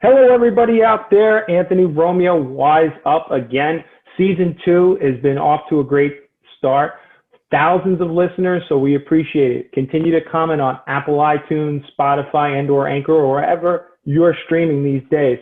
Hello, everybody out there. Anthony Romeo, Wiseup again. Season 2 has been off to a great start. Thousands of listeners, so we appreciate it. Continue to comment on Apple iTunes, Spotify, and/or Anchor, or wherever you're streaming these days.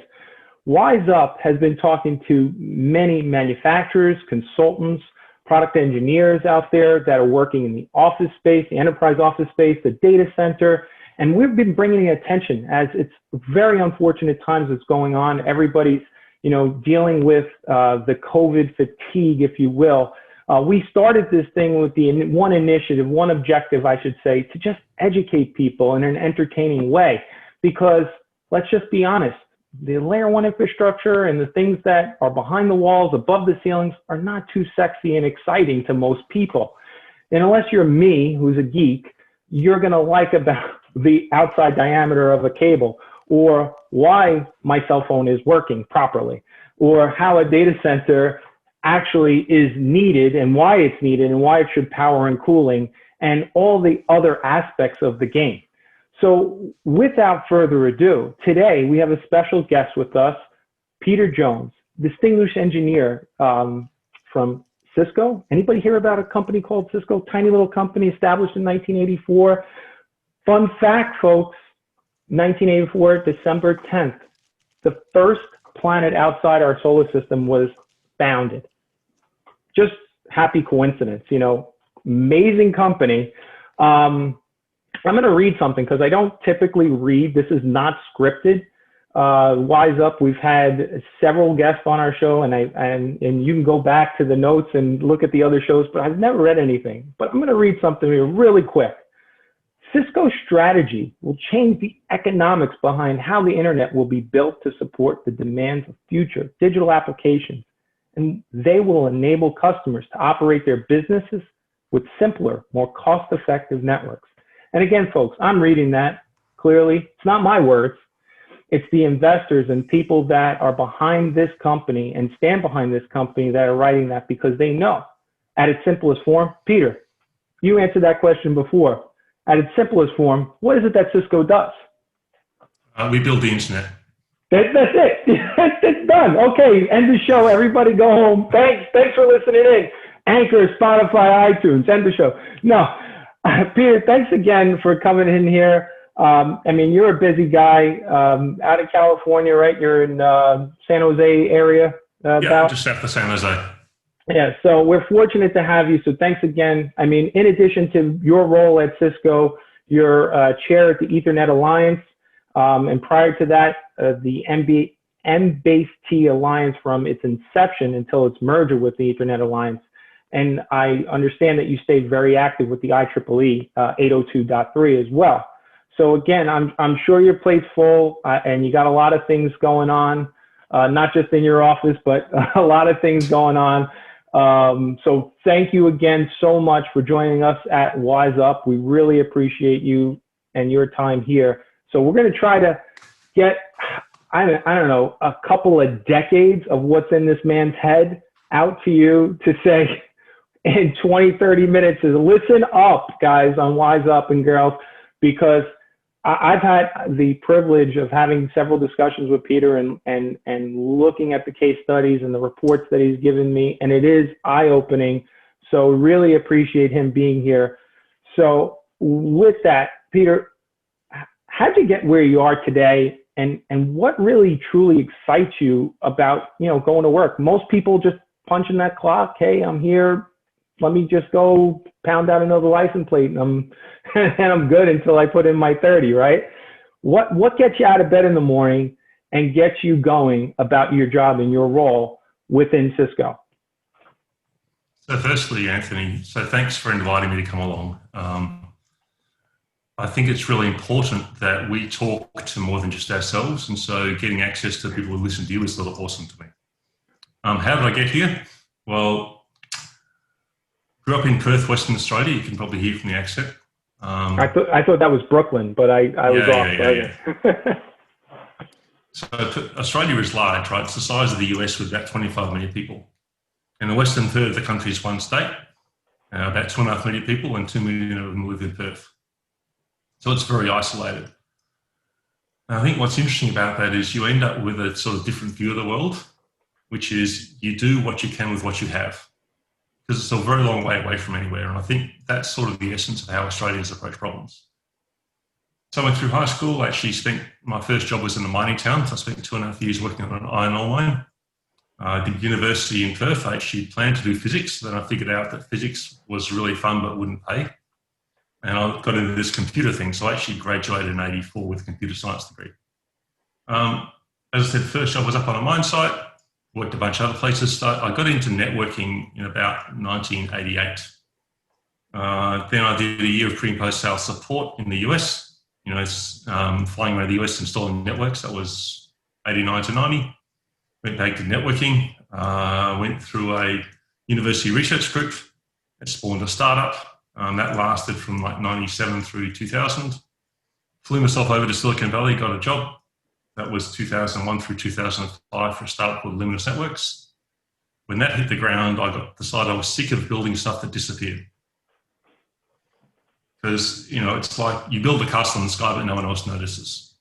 Wiseup has been talking to many manufacturers, consultants, product engineers out there that are working in the office space, the enterprise office space, the data center. And we've been bringing attention as it's very unfortunate times that's going on. Everybody's, dealing with the COVID fatigue, if you will. We started this thing with the one initiative, one objective, I should say, to just educate people in an entertaining way. Because let's just be honest, the layer 1 infrastructure and the things that are behind the walls, above the ceilings, are not too sexy and exciting to most people. And unless you're me, who's a geek, you're going to like about the outside diameter of a cable, or why my cell phone is working properly, or how a data center actually is needed and why it's needed and why it should power and cooling and all the other aspects of the game. So without further ado, today we have a special guest with us, Peter Jones, distinguished engineer from Cisco. Anybody hear about a company called Cisco? Tiny little company established in 1984. Fun fact, folks, 1984, December 10th, the first planet outside our solar system was founded. Just happy coincidence, amazing company. I'm going to read something because I don't typically read. This is not scripted. Wiseup, we've had several guests on our show, and you can go back to the notes and look at the other shows, but I've never read anything. But I'm going to read something here really quick. Cisco's strategy will change the economics behind how the internet will be built to support the demands of future digital applications, and they will enable customers to operate their businesses with simpler, more cost-effective networks. And again, folks, I'm reading that clearly. It's not my words. It's the investors and people that are behind this company and stand behind this company that are writing that, because they know at its simplest form. Peter, you answered that question before. At its simplest form, what is it that Cisco does? We build the internet. That's it. It's done. Okay, end the show. Everybody go home. Thanks for listening in. Anchor, Spotify, iTunes, end the show. No, Peter, thanks again for coming in here. You're a busy guy out in California, right? You're in San Jose area. Yeah, just after San Jose. Yeah, so we're fortunate to have you. So thanks again. In addition to your role at Cisco, you're chair at the Ethernet Alliance. And prior to that, the MBASE-T Alliance from its inception until its merger with the Ethernet Alliance. And I understand that you stayed very active with the IEEE 802.3 as well. So again, I'm sure your plate's full and you got a lot of things going on, not just in your office, but a lot of things going on. So thank you again so much for joining us at Wiseup. We really appreciate you and your time here. So we're going to try to get, I don't know, a couple of decades of what's in this man's head out to you to say in 20, 30 minutes is listen up, guys, on Wiseup and girls, because I've had the privilege of having several discussions with Peter and looking at the case studies and the reports that he's given me, and it is eye-opening. So really appreciate him being here. So with that, Peter, how'd you get where you are today, and what really truly excites you about going to work? Most people just punching that clock. Hey, I'm here. Let me just go pound out another license plate and I'm good until I put in my 30, right? What gets you out of bed in the morning and gets you going about your job and your role within Cisco? So firstly, Anthony, thanks for inviting me to come along. I think it's really important that we talk to more than just ourselves, and so getting access to people who listen to you is sort of awesome to me. How did I get here? Well, grew up in Perth, Western Australia. You can probably hear from the accent. I thought that was Brooklyn, but I was off. Yeah. So Australia is large, right? It's the size of the US with about 25 million people. And the western third of the country is one state, about 2.5 million people, and 2 million of them live in Perth. So it's very isolated. And I think what's interesting about that is you end up with a sort of different view of the world, which is you do what you can with what you have, because it's a very long way away from anywhere. And I think that's sort of the essence of how Australians approach problems. So I went through high school, actually spent, my first job was in a mining town. So I spent 2.5 years working on an iron ore mine. I did university in Perth. I actually planned to do physics. Then I figured out that physics was really fun but wouldn't pay. And I got into this computer thing. So I actually graduated in '84 with a computer science degree. As I said, first job was up on a mine site, worked a bunch of other places. So I got into networking in about 1988. Then I did a year of pre and post sales support in the US. You know, flying around the US installing networks. That was 89 to 90. Went back to networking. Went through a university research group. It spawned a startup. That lasted from like 97 through 2000. Flew myself over to Silicon Valley, got a job. That was 2001 through 2005 for a startup called Luminous Networks. When that hit the ground, I decided I was sick of building stuff that disappeared. Because, you know, it's like you build a castle in the sky, but no one else notices.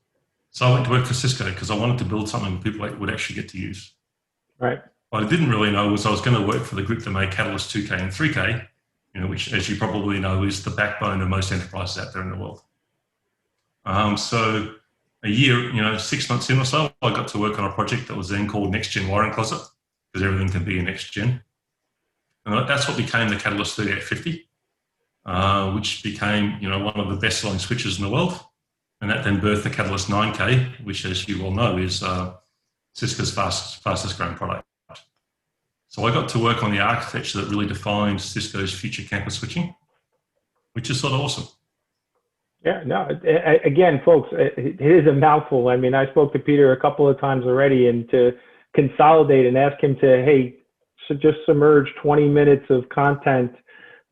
So I went to work for Cisco because I wanted to build something that people would actually get to use. Right. What I didn't really know was I was going to work for the group that made Catalyst 2K and 3K, you know, which, as you probably know, is the backbone of most enterprises out there in the world. So a year, you know, 6 months in or so, I got to work on a project that was then called Next Gen Wiring Closet, because everything can be a next gen. And that's what became the Catalyst 3850. Which became, you know, one of the best-selling switches in the world, and that then birthed the Catalyst 9K, which, as you all know, is Cisco's fastest-growing product. So I got to work on the architecture that really defined Cisco's future campus switching, which is sort of awesome. Yeah, no, again, folks, it is a mouthful. I mean, I spoke to Peter a couple of times already, and to consolidate and ask him to, hey, so just submerge 20 minutes of content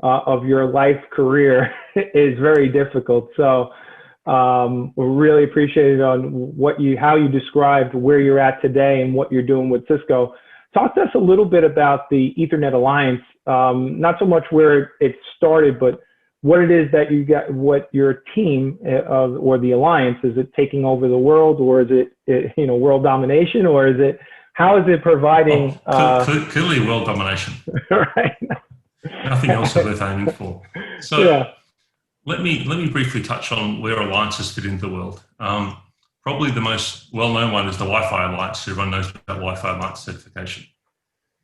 of your life career is very difficult. So we really appreciate it on how you described where you're at today and what you're doing with Cisco. Talk to us a little bit about the Ethernet Alliance, not so much where it started, but what it is that you got, what your team or the Alliance, is it taking over the world, or is it you know, world domination, or is it, how is it providing? Clearly world domination. Right. Nothing else is worth aiming for. So yeah. let me briefly touch on where alliances fit into the world. Probably the most well-known one is the Wi-Fi Alliance. Everyone knows about Wi-Fi Alliance certification.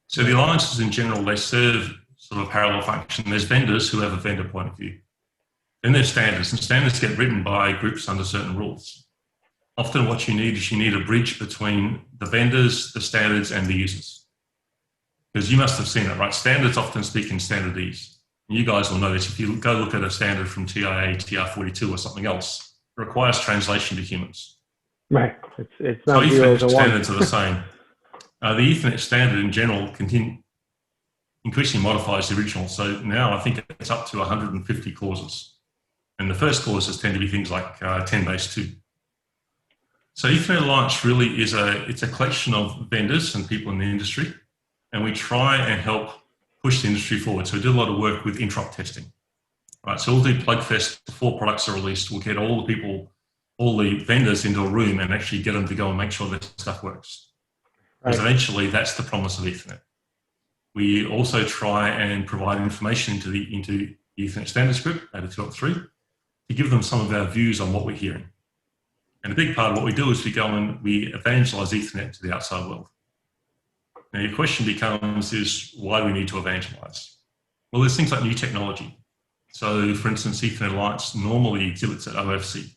So the alliances in general, they serve sort of a parallel function. There's vendors who have a vendor point of view. Then there's standards, and standards get written by groups under certain rules. Often what you need is you need a bridge between the vendors, the standards, and the users. Because you must have seen it, right? Standards often speak in standardese. You guys will know this. If you go look at a standard from TIA, TR42 or something else, it requires translation to humans. Right. It's not so zeros Ethernet and ones. standards are the same. The Ethernet standard in general increasingly modifies the original. So now I think it's up to 150 clauses. And the first clauses tend to be things like 10-base-2. So Ethernet Alliance really is it's a collection of vendors and people in the industry. And we try and help push the industry forward. So we do a lot of work with interop testing. Right, so we'll do Plugfest before products are released. We'll get all the people, all the vendors into a room and actually get them to go and make sure that stuff works. Because eventually that's the promise of Ethernet. We also try and provide information into the Ethernet Standards Group, 802.3, to give them some of our views on what we're hearing. And a big part of what we do is we go and we evangelize Ethernet to the outside world. Now your question becomes is, why do we need to evangelize? Well, there's things like new technology. So for instance, Ethernet Alliance normally exhibits at OFC.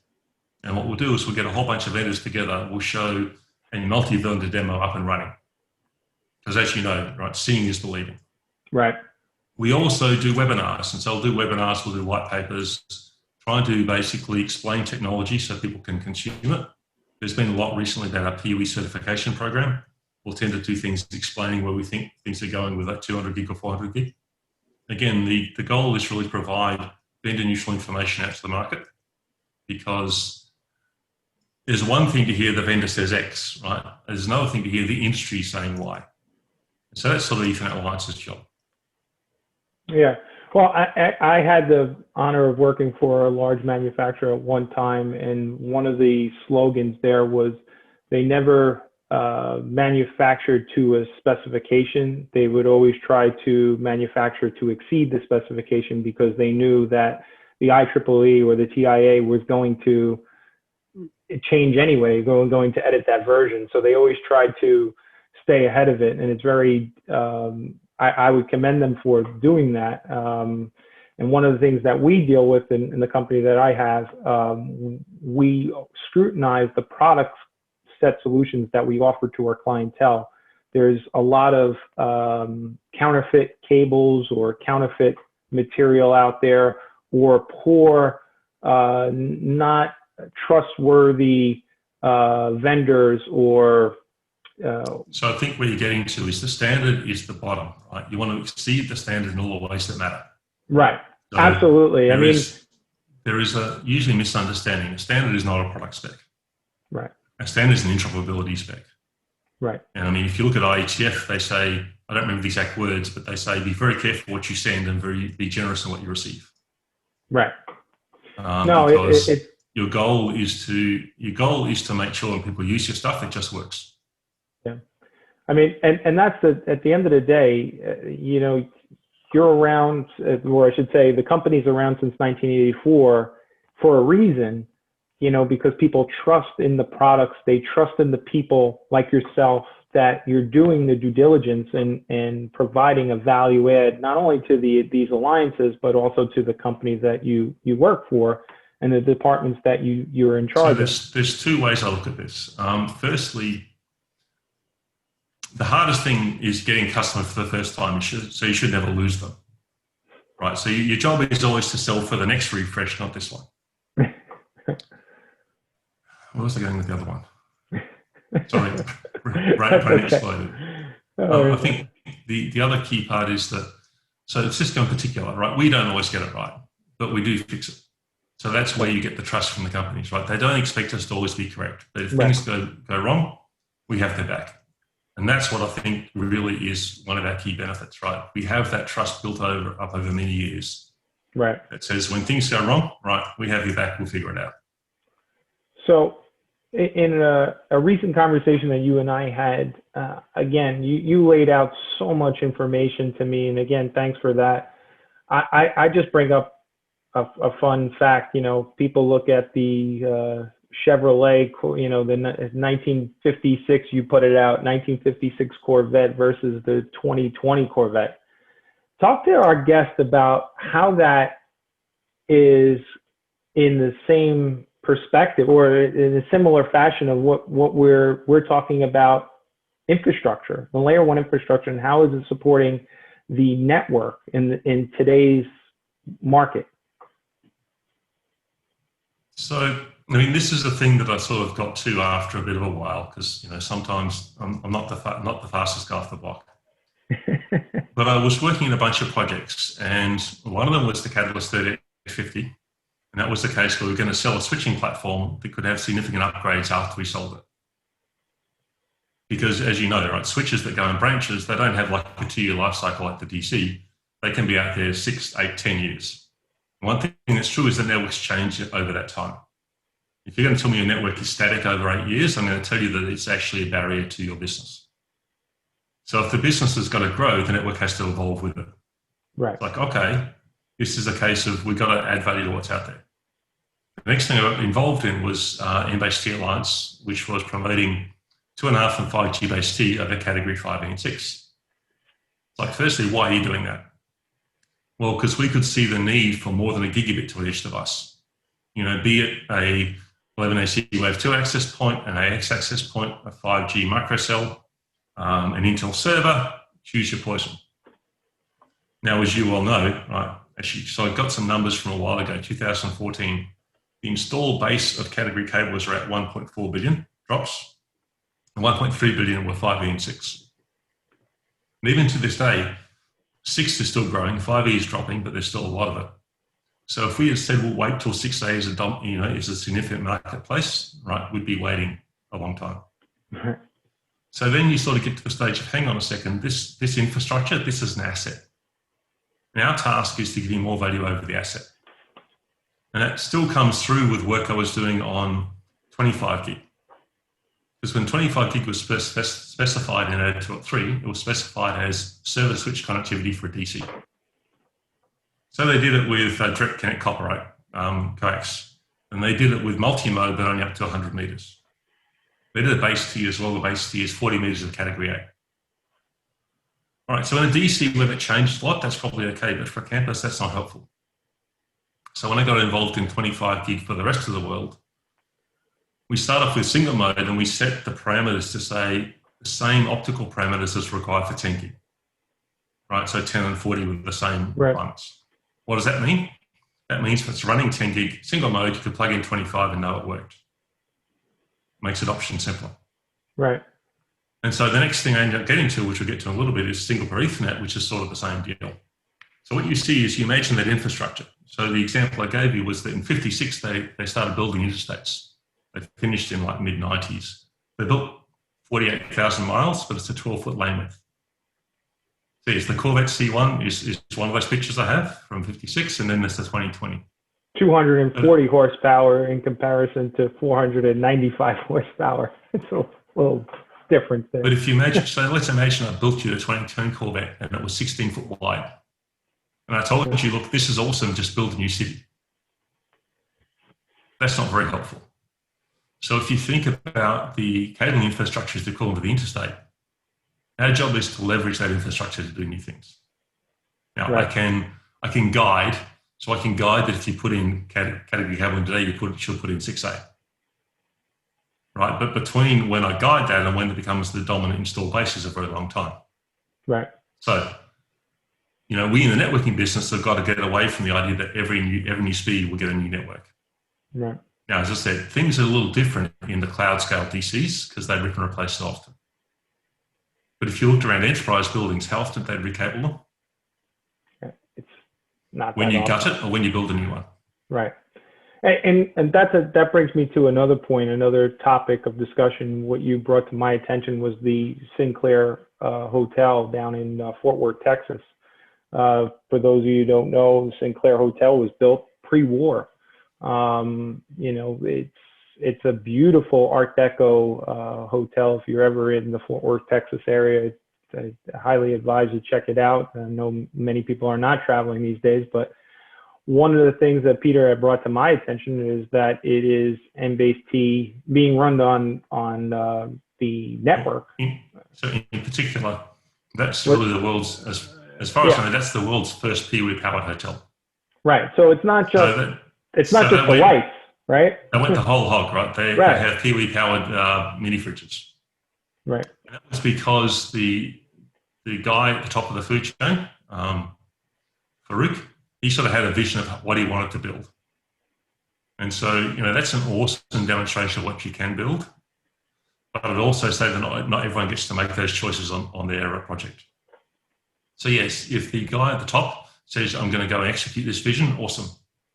And what we'll do is we'll get a whole bunch of vendors together. We'll show a multi-vendor demo up and running. Because as you know, right, seeing is believing. Right. We also do webinars. And so we'll do webinars, we'll do white papers, trying to basically explain technology so people can consume it. There's been a lot recently about our PUE certification program. We'll tend to do things explaining where we think things are going with that 200 gig or 400 gig. Again, the goal is really to provide vendor neutral information out to the market, because there's one thing to hear the vendor says X, right? There's another thing to hear the industry saying Y. So that's sort of Ethernet Alliance's job. Yeah. Well, I had the honor of working for a large manufacturer at one time, and one of the slogans there was they never manufactured to a specification. They would always try to manufacture to exceed the specification because they knew that the IEEE or the TIA was going to change anyway, going to edit that version. So they always tried to stay ahead of it, and it's very I would commend them for doing that. And one of the things that we deal with in the company that I have, we scrutinize the product set solutions that we offer to our clientele. There's a lot of counterfeit cables or counterfeit material out there, or poor, not trustworthy vendors or So I think where you're getting to is the standard is the bottom, right? You want to exceed the standard in all the ways that matter. Right. So Absolutely. There is a usually misunderstanding. A standard is not a product spec. Right. A standard is an interoperability spec. Right. And I mean, if you look at IETF, they say, I don't remember the exact words, but they say, be very careful what you send and be generous in what you receive. Right. Because your goal is to make sure when people use your stuff, it just works. Yeah. I mean, and that's at the end of the day, you're around, or I should say the company's around since 1984 for a reason, because people trust in the products, they trust in the people like yourself, that you're doing the due diligence and providing a value add, not only to these alliances, but also to the companies that you work for and the departments that you're in charge of. There's two ways I look at this. Firstly, the hardest thing is getting customers for the first time, so you should never lose them, right? So your job is always to sell for the next refresh, not this one. Where was I going with the other one? Sorry, brain exploded. I think the other key part is that, so Cisco in particular, right, we don't always get it right, but we do fix it. So that's where you get the trust from the companies, right? They don't expect us to always be correct, but if things go wrong, we have their back. And that's what I think really is one of our key benefits, right? We have that trust built up over many years. Right. That says when things go wrong, right, we have your back, we'll figure it out. So in a recent conversation that you and I had, again, you laid out so much information to me. And again, thanks for that. I just bring up a fun fact. People look at the Chevrolet, the 1956, you put it out, 1956 Corvette versus the 2020 Corvette. Talk to our guest about how that is in the same perspective or in a similar fashion of what we're talking about infrastructure, the layer one infrastructure, and how is it supporting the network in today's market? So, I mean, this is the thing that I sort of got to after a bit of a while, because sometimes I'm not the fastest guy off the block. But I was working in a bunch of projects, and one of them was the Catalyst 3050, and that was the case where we were going to sell a switching platform that could have significant upgrades after we sold it. Because, as you know, right, switches that go in branches, they don't have like a 2-year life cycle like the DC. They can be out there 6, 8, 10 years. One thing that's true is that networks change over that time. If you're going to tell me your network is static over 8 years, I'm going to tell you that it's actually a barrier to your business. So if the business has got to grow, the network has to evolve with it. Right. It's like, okay, this is a case of we've got to add value to what's out there. The next thing I got involved in was M-based T Alliance, which was promoting 2.5 and 5G based T over category 5 and 6. It's like, firstly, why are you doing that? Well, because we could see the need for more than a gigabit to each device. Be it a 11AC Wave 2 access point, an AX access point, a 5G microcell, an Intel server, choose your poison. Now, as you all know, right, actually, so I got some numbers from a while ago, 2014, the installed base of category cables are at 1.4 billion drops, and 1.3 billion were 5E and 6. And even to this day, 6 is still growing, 5E is dropping, but there's still a lot of it. So if we had said we'll wait till 6A is a significant marketplace, right, we'd be waiting a long time. Right. So then you sort of get to the stage of, hang on a second, this infrastructure, this is an asset. And our task is to give you more value over the asset. And that still comes through with work I was doing on 25 gig. Because when 25 gig was specified in 802.3, it was specified as server switch connectivity for DC. So they did it with direct connect copper coax, and they did it with multi-mode, but only up to 100 meters. They did a base tier as well. The base tier is 40 meters of category A. All right, so in a DC where it changed a lot, that's probably okay, but for a campus, that's not helpful. So when I got involved in 25 gig for the rest of the world, we start off with single mode and we set the parameters to say the same optical parameters as required for 10 gig, right? So 10 and 40 with the same requirements. What does that mean? That means if it's running 10 gig single mode, you can plug in 25 and know it worked. Makes adoption simpler. Right. And so the next thing I end up getting to, which we'll get to in a little bit, is single pair Ethernet, which is sort of the same deal. So what you see is you imagine that infrastructure. So the example I gave you was that in 56, they started building interstates. They finished in like mid-90s. They built 48,000 miles, but it's a 12-foot lane width. See, it's the Corvette C1 is one of those pictures I have from 56, and then there's the 2020. 240 horsepower in comparison to 495 horsepower. It's a little different there. But if you imagine, so let's imagine I built you a 2010 Corvette and it was 16 foot wide. And I told you, look, this is awesome, just build a new city. That's not very helpful. So if you think about the cabling infrastructure as the equivalent of the interstate, our job is to leverage that infrastructure to do new things. Now, I can guide, so I can guide that if you put in category cabling today, you should put in 6A. Right, but between when I guide that and when it becomes the dominant install base is a very long time. Right. So, you know, we in the networking business have got to get away from the idea that every new speed will get a new network. Right. Now, as I said, things are a little different in the cloud scale DCs because they rip and replace so often. But if you looked around enterprise buildings, how often do they recable them? It's not when you often. gut it or when you build a new one. Right. And that brings me to another point, another topic of discussion. What you brought to my attention was the Sinclair Hotel down in Fort Worth, Texas. For those of you who don't know, the Sinclair Hotel was built pre-war. You know, it's a beautiful Art Deco hotel. If you're ever in the Fort Worth, Texas area, I highly advise you check it out. I know many people are not traveling these days, but one of the things that Peter had brought to my attention is that it is M-base-T being run on the network. So in particular, that's really the world's, as far as I know, that's the world's first PoE powered hotel. Right. So it's not just the lights, right? They went the whole hog, right? They have PoE powered mini fridges. Right. And that was because the guy at the top of the food chain, Farouk, he sort of had a vision of what he wanted to build. And so, you know, that's an awesome demonstration of what you can build. But I'd also say that not everyone gets to make those choices on their project. So yes, if the guy at the top says, I'm going to go and execute this vision, awesome,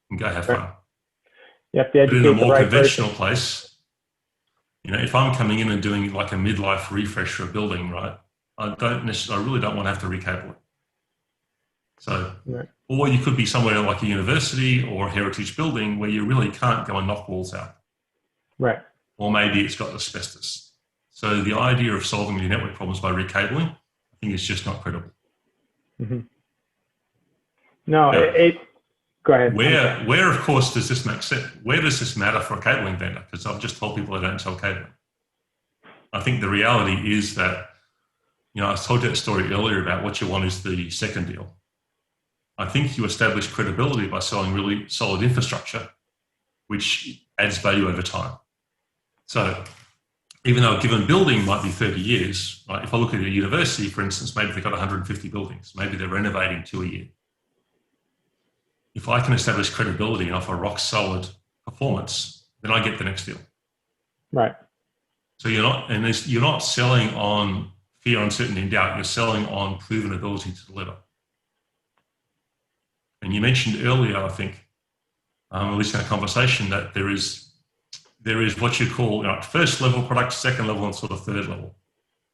and go have fun. You have to educate but in a more conventional person. place, you know, if I'm coming in and doing like a midlife refresh for a building, right, I really don't want to have to recable it. So, or you could be somewhere like a university or a heritage building where you really can't go and knock walls out. Right. Or maybe it's got asbestos. So the idea of solving the network problems by recabling, I think is just not credible. Mm-hmm. No, go ahead. Where of course does this make sense? Where does this matter for a cabling vendor? Because I've just told people I don't sell cabling. I think the reality is that, you know, I told you that story earlier about what you want is the second deal. I think you establish credibility by selling really solid infrastructure, which adds value over time. So even though a given building might be 30 years, right, if I look at a university, for instance, maybe they've got 150 buildings, maybe they're renovating 2 a year. If I can establish credibility and offer rock solid performance, then I get the next deal. Right. So you're not selling on fear, uncertainty, and doubt. You're selling on proven ability to deliver. And you mentioned earlier, I think, at least in a conversation, that there is what you call, you know, first level product, second level, and sort of third level.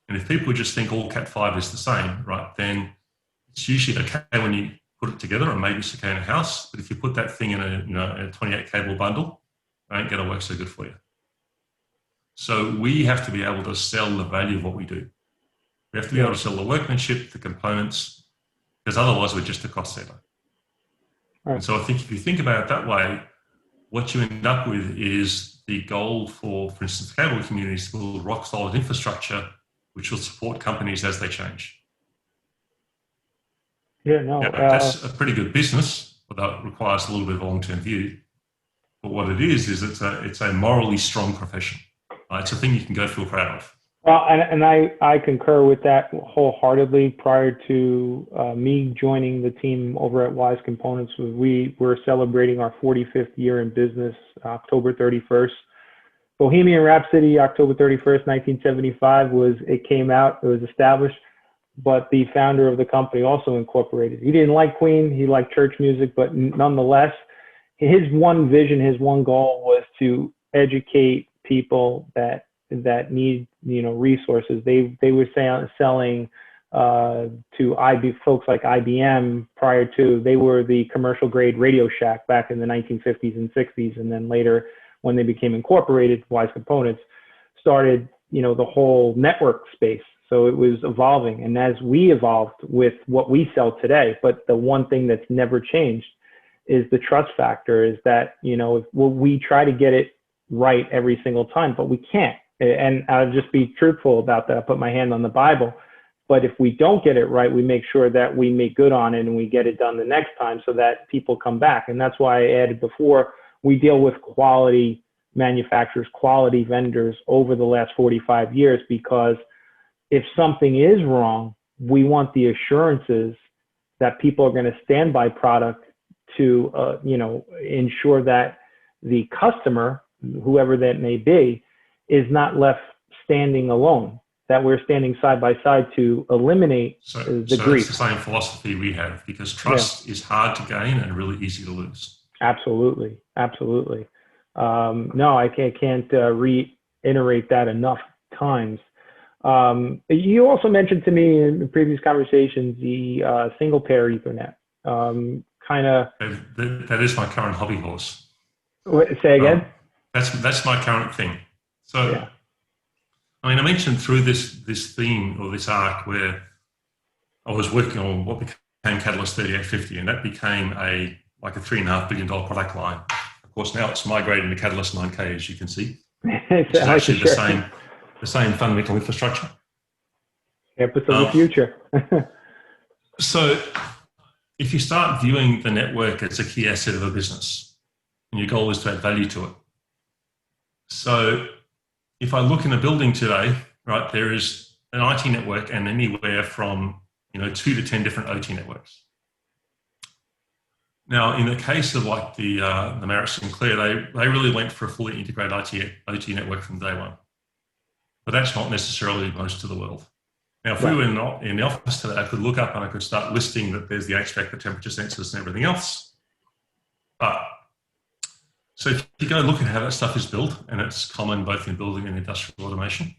And if people just think all Cat5 is the same, right, then it's usually okay when put it together, and maybe it's okay in a house. But if you put that thing in a 28 cable bundle, it ain't going to work so good for you. So we have to be able to sell the value of what we do. We have to be able to sell the workmanship, the components, because otherwise we're just a cost center. Right. And so I think if you think about it that way, what you end up with is the goal for instance, cable communities to build rock solid infrastructure, which will support companies as they change. Yeah, no. That's a pretty good business, but that requires a little bit of a long-term view. But what it is it's a morally strong profession. It's a thing you can go feel proud of. Well, and I concur with that wholeheartedly. Prior to me joining the team over at Wise Components, we were celebrating our 45th year in business, October 31st. Bohemian Rhapsody, October 31st, 1975 it came out, it was established, but the founder of the company also incorporated. He didn't like Queen, he liked church music, but nonetheless, his one vision, his one goal was to educate people that need resources. They were selling to folks like IBM prior to. They were the commercial grade Radio Shack back in the 1950s and 60s, and then later when they became incorporated, Wise Components started the whole network space. So it was evolving, and as we evolved with what we sell today, but the one thing that's never changed is the trust factor. Is that we try to get it right every single time, but we can't. And I'll just be truthful about that. I put my hand on the Bible. But if we don't get it right, we make sure that we make good on it and we get it done the next time so that people come back. And that's why I added before, we deal with quality manufacturers, quality vendors over the last 45 years, because if something is wrong, we want the assurances that people are going to stand by product to ensure that the customer, whoever that may be, is not left standing alone, that we're standing side by side to eliminate the grief. That's the same philosophy we have, because trust is hard to gain and really easy to lose. Absolutely. No, I can't reiterate that enough times. You also mentioned to me in the previous conversations the single pair Ethernet. That is my current hobby horse. Say again? That's my current thing. So, yeah. I mean, I mentioned through this theme or this arc where I was working on what became Catalyst 3850, and that became a $3.5 billion product line. Of course, now it's migrating to Catalyst 9K, as you can see. It's actually the same fundamental infrastructure. Campus of the future. So, if you start viewing the network as a key asset of a business, and your goal is to add value to it. So, if I look in a building today, right, there is an IT network and anywhere from 2 to 10 different OT networks. Now, in the case of like the Marriott Sinclair, they really went for a fully integrated OT network from day one. But that's not necessarily most of the world. Now, if we were in the office today, I could look up and I could start listing that there's the HVAC, the temperature sensors and everything else. So if you go look at how that stuff is built, and it's common both in building and industrial automation,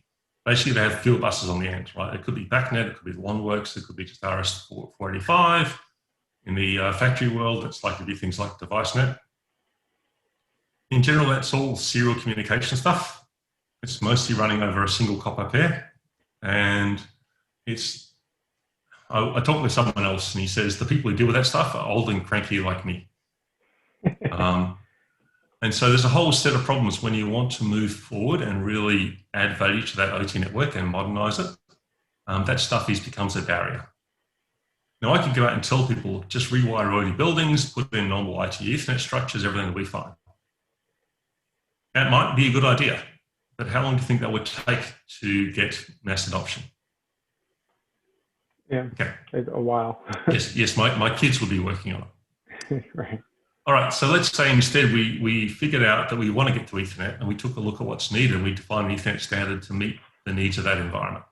basically they have field buses on the end, right? It could be BACnet, it could be LawnWorks, it could be just RS485. In the factory world, it's likely to be things like DeviceNet. In general, that's all serial communication stuff. It's mostly running over a single copper pair. And I talked with someone else and he says, the people who deal with that stuff are old and cranky like me. And so there's a whole set of problems when you want to move forward and really add value to that OT network and modernize it. That stuff becomes a barrier. Now, I can go out and tell people, just rewire all your buildings, put in normal IT Ethernet structures, everything will be fine. That might be a good idea, but how long do you think that would take to get mass adoption? Yeah, okay. A while. yes, my kids will be working on it. Right. All right, so let's say instead we figured out that we want to get to Ethernet, and we took a look at what's needed, and we defined an Ethernet standard to meet the needs of that environment.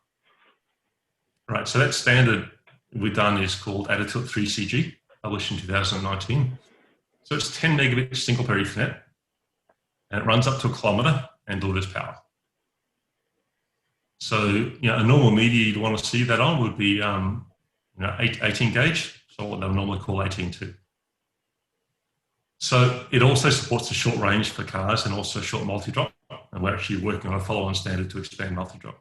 All right, so that standard we've done is called Attitude 3CG, published in 2019. So it's 10 megabit single pair Ethernet, and it runs up to 1 kilometer and delivers power. So, a normal media you'd want to see that on would be, 18 gauge, so what they would normally call 18.2. So it also supports the short range for cars and also short multi-drop, and we're actually working on a follow-on standard to expand multi-drop.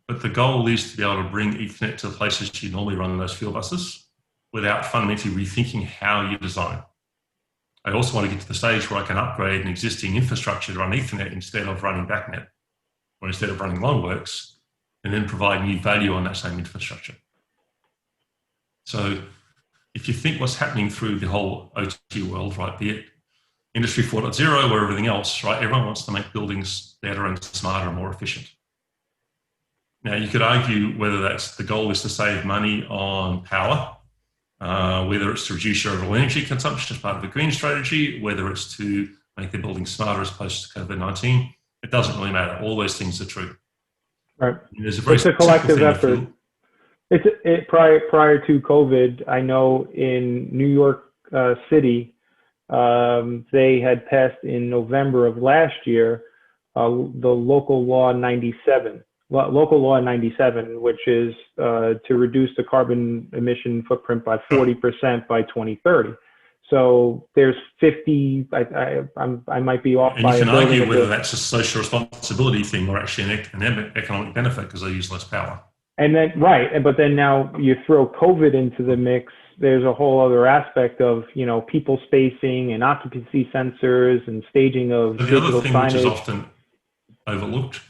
But the goal is to be able to bring Ethernet to the places you normally run those field buses without fundamentally rethinking how you design. I also want to get to the stage where I can upgrade an existing infrastructure to run Ethernet instead of running BACnet, or instead of running LongWorks, and then provide new value on that same infrastructure. So if you think what's happening through the whole OT world, right, be it Industry 4.0 or everything else, right, everyone wants to make buildings better and smarter and more efficient. Now, you could argue whether that's the goal is to save money on power, whether it's to reduce your overall energy consumption as part of a green strategy, whether it's to make the building smarter as opposed to COVID-19. It doesn't really matter. All those things are true. Right. There's a very it's a collective effort. Prior to COVID, I know in New York City, they had passed in November of last year the local law 97. Local Law 97, which is to reduce the carbon emission footprint by 40% by 2030. So there's 50. I might be off and by. You can argue whether that's a social responsibility thing or actually an economic benefit because they use less power. And then but then now you throw COVID into the mix. There's a whole other aspect of people spacing and occupancy sensors and staging of the digital other thing signage. Which is often overlooked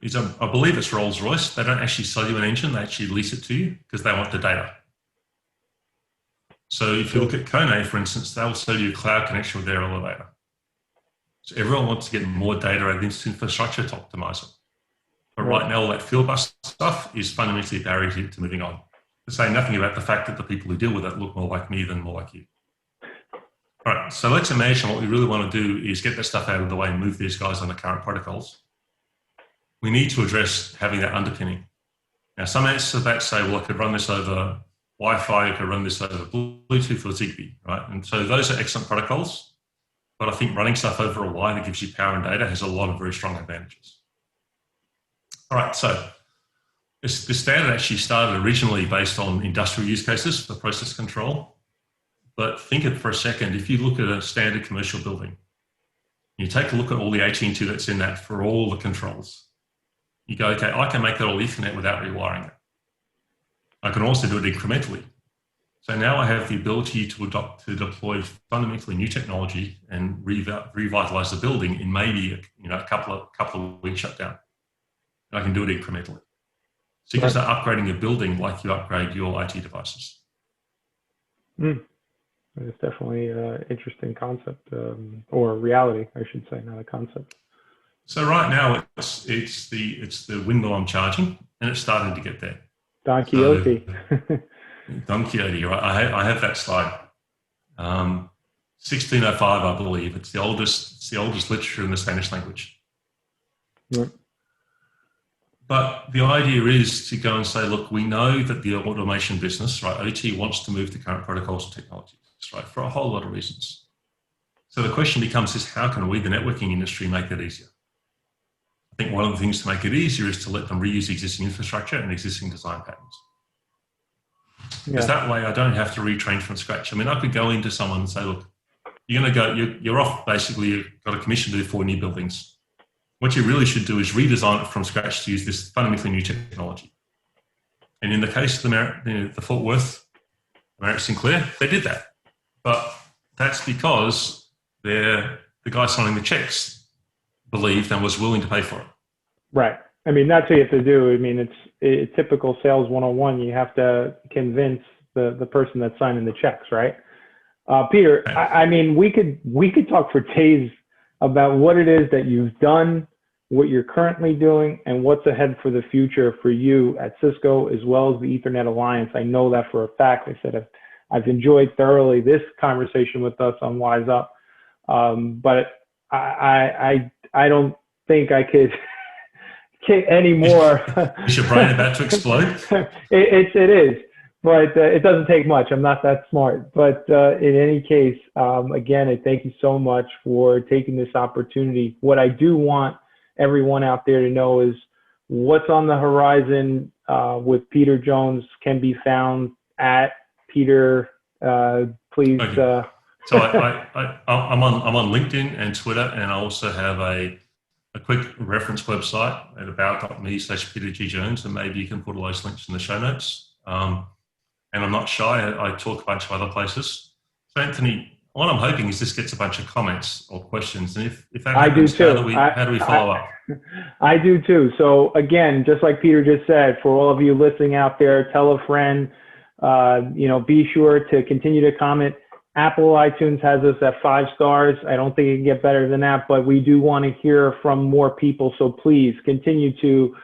is I believe it's Rolls-Royce. They don't actually sell you an engine, they actually lease it to you because they want the data. So if you look at Kone, for instance, they'll sell you a cloud connection with their elevator. So everyone wants to get more data out of this infrastructure to optimize it. But right now, all that field bus stuff is fundamentally a barrier to moving on. To say nothing about the fact that the people who deal with it look more like me than more like you. All right, so let's imagine what we really want to do is get that stuff out of the way and move these guys on the current protocols. We need to address having that underpinning. Now, some answers to that say, well, I could run this over Wi-Fi, I could run this over Bluetooth or Zigbee, right? And so those are excellent protocols, but I think running stuff over a wire that gives you power and data has a lot of very strong advantages. All right, so this standard actually started originally based on industrial use cases for process control, but think of it for a second, if you look at a standard commercial building, you take a look at all the 18.2 that's in that for all the controls. You go, okay, I can make that all Ethernet without rewiring it. I can also do it incrementally. So now I have the ability to deploy fundamentally new technology and revitalize the building in maybe a couple of weeks shutdown. And I can do it incrementally. So you can start upgrading your building like you upgrade your IT devices. It's definitely an interesting concept, or reality, I should say, not a concept. So right now it's the windmill I'm charging, and it's starting to get there. Don Quixote. Don Quixote, right? I have that slide. 1605, I believe. It's the oldest literature in the Spanish language. Yep. But the idea is to go and say, look, we know that the automation business, right, OT wants to move to current protocols and technologies, right, for a whole lot of reasons. So the question becomes is how can we, the networking industry, make that easier? I think one of the things to make it easier is to let them reuse existing infrastructure and existing design patterns. Because that way I don't have to retrain from scratch. I mean, I could go into someone and say, look, you're off, basically, you've got a commission to do 4 new buildings. What you really should do is redesign it from scratch to use this fundamentally new technology. And in the case of the Fort Worth, Marriott Sinclair, they did that. But that's because the guy signing the checks believed and was willing to pay for it. Right. I mean, that's what you have to do. I mean, it's typical sales 101. You have to convince the person that's signing the checks, right? Peter, I mean, we could talk for days about what it is that you've done, what you're currently doing, and what's ahead for the future for you at Cisco, as well as the Ethernet Alliance. I know that for a fact. I said I've enjoyed thoroughly this conversation with us on Wiseup, but I don't think I could get any more. Is your brain about to explode? It is, but it doesn't take much. I'm not that smart. But in any case, again, I thank you so much for taking this opportunity. What I do want everyone out there to know is what's on the horizon with Peter Jones can be found at Peter please. Okay. So I'm on LinkedIn and Twitter, and I also have a quick reference website at about.me/Peter G. Jones, and maybe you can put all those links in the show notes. And I'm not shy. I talk a bunch of other places. So Anthony, what I'm hoping is this gets a bunch of comments or questions, and if that happens, how do we follow up? I do too. So again, just like Peter just said, for all of you listening out there, tell a friend. Be sure to continue to comment. Apple iTunes has us at 5 stars. I don't think it can get better than that, but we do want to hear from more people. So please continue to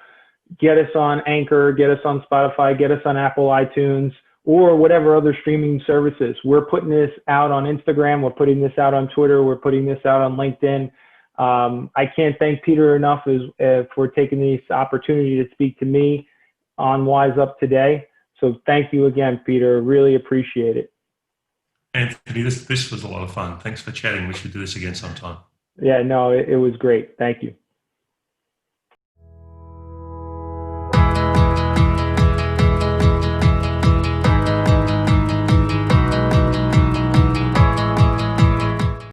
get us on Anchor, get us on Spotify, get us on Apple iTunes, or whatever other streaming services. We're putting this out on Instagram. We're putting this out on Twitter. We're putting this out on LinkedIn. I can't thank Peter enough for taking this opportunity to speak to me on Wiseup today. So thank you again, Peter. Really appreciate it. Anthony, this was a lot of fun. Thanks for chatting. We should do this again sometime. Yeah, no, it was great. Thank you.